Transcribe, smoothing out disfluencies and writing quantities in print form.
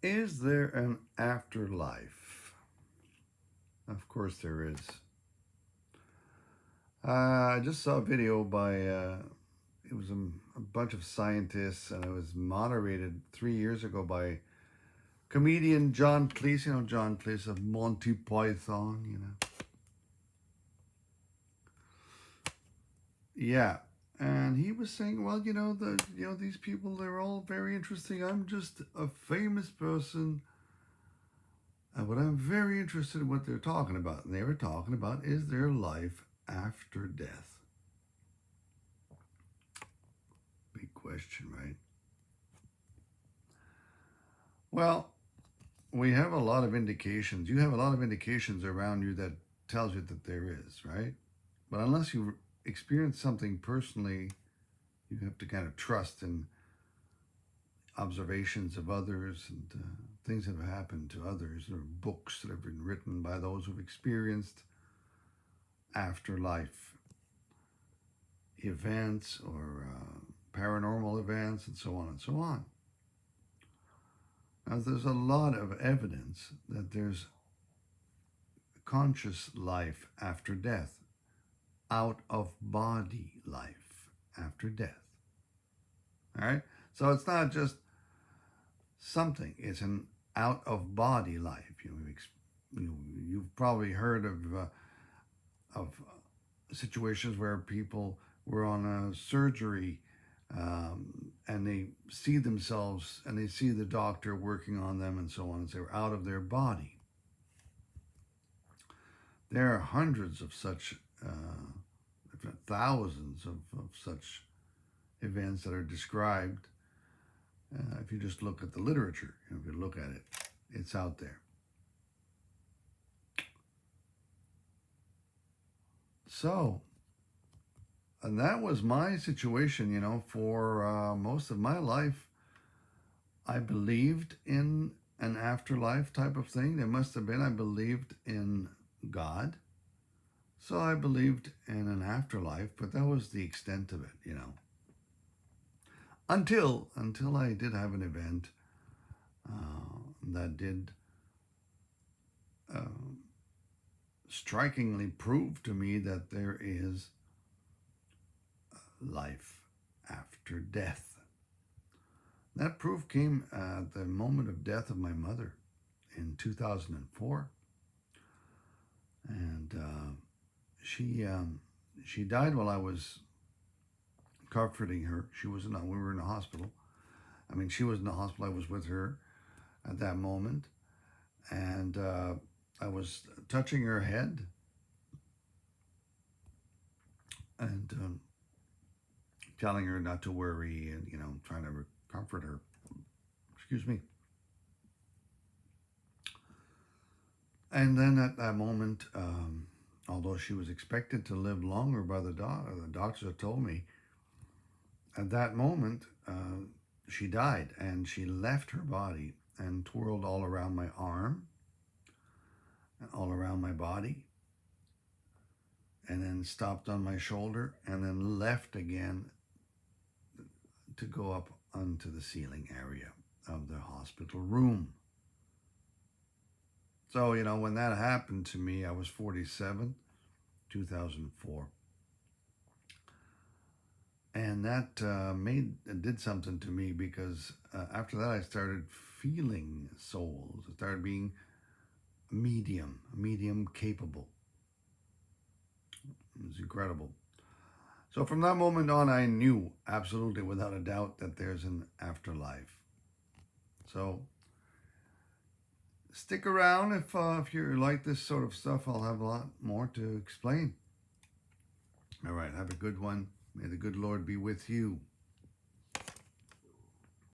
Is there an afterlife? Of course there is. I just saw a video by, it was a bunch of scientists, and it was moderated 3 years ago by comedian John Cleese. You know, John Cleese of Monty Python, you know. Yeah. And he was saying, well, these people, they're all very interesting. I'm just a famous person. But I'm very interested in what they're talking about. And they were talking about, is there life after death? Big question, right? Well, we have a lot of indications. You have a lot of indications around you that tells you that there is, right? But unless you experience something personally, you have to kind of trust in observations of others and things that have happened to others, or books that have been written by those who've experienced afterlife events or paranormal events and so on and so on. Now, there's a lot of evidence that there's conscious life after death, out of body life after death. All right? So it's not just something, it's an out of body life. You've probably heard of situations where people were on a surgery, and they see themselves and they see the doctor working on them and so on, and they're out of their body. There are hundreds of such, if not thousands of such events that are described. If you just look at the literature, if you look at it, it's out there. So, and that was my situation, for most of my life. I believed in an afterlife type of thing. There must have been. I believed in God. So I believed in an afterlife, but that was the extent of it. Until I did have an event that did strikingly prove to me that there is life after death. That proof came at the moment of death of my mother in 2004, and she died while I was comforting her. We were in a hospital. I mean, she was in the hospital. I was with her at that moment, and I was touching her head and telling her not to worry, and trying to comfort her. Excuse me. And then at that moment, although she was expected to live longer by the doctors had told me, at that moment, she died, and she left her body and twirled all around my arm, all around my body, and then stopped on my shoulder, and then left again to go up onto the ceiling area of the hospital room. So, when that happened to me, I was 47, 2004. And that did something to me, because after that I started feeling souls. I started being medium capable. It was incredible. So from that moment on, I knew absolutely without a doubt that there's an afterlife. So stick around if you like this sort of stuff. I'll have a lot more to explain. All right, have a good one. May the good Lord be with you.